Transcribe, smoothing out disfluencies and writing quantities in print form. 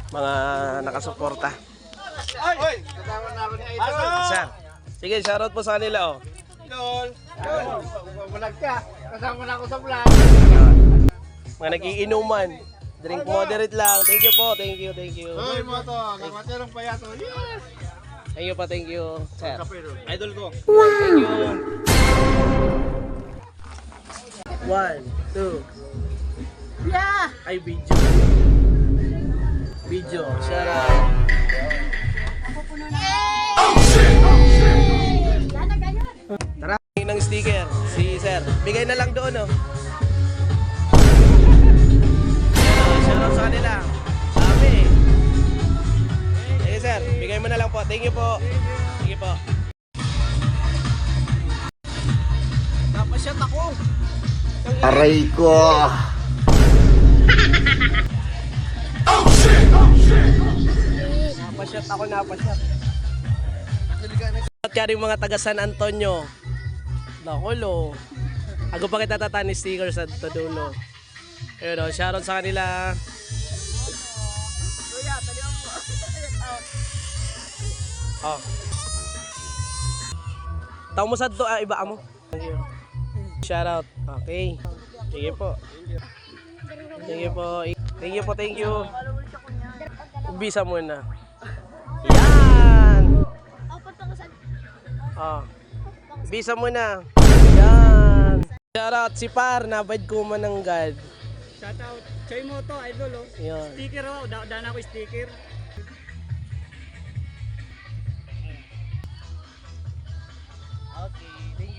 mga nakasuporta. Oy! Kasama namin ni Idol. Sir, sige, shoutout po sa kanila, oh. Idol! Bumalag ka. Kasama na ako sa vlog. Mga nagiinuman. Drink moderate lang. Thank you po, thank you, thank you. Hoy, moto. Nakatirang payaso. Yes! Thank you pa, thank you, sir. Idol ko. Thank you. 1, 2. Yeah! Ay, video. Video, shout out. Tara, ng sticker. Si sir. Bigay na lang doon, oh. Shout out sa kanila. Sabi. Sige, sir. Bigay mo na lang po. Thank you po. Thank you po. Napasyat ako. Aray ko! Napasyat ako, napasyat. At kaya mga taga San Antonio. Nakulo. Ako pa kita tatani sticker sa dulo. Ayun o, shoutout sa kanila. Oh. Tao mo sa to, iba mo. Shoutout. Okay. Sige po. Thank you po. Thank you po, thank you. Ubisa muna. Yan! Oh. Bisa muna. Yan. Shoutout si Par, nabad ko mananggad. Shoutout. Choy mo to, idol oh. Yan. Sticker oh, daan ako sticker. Okay, thank you.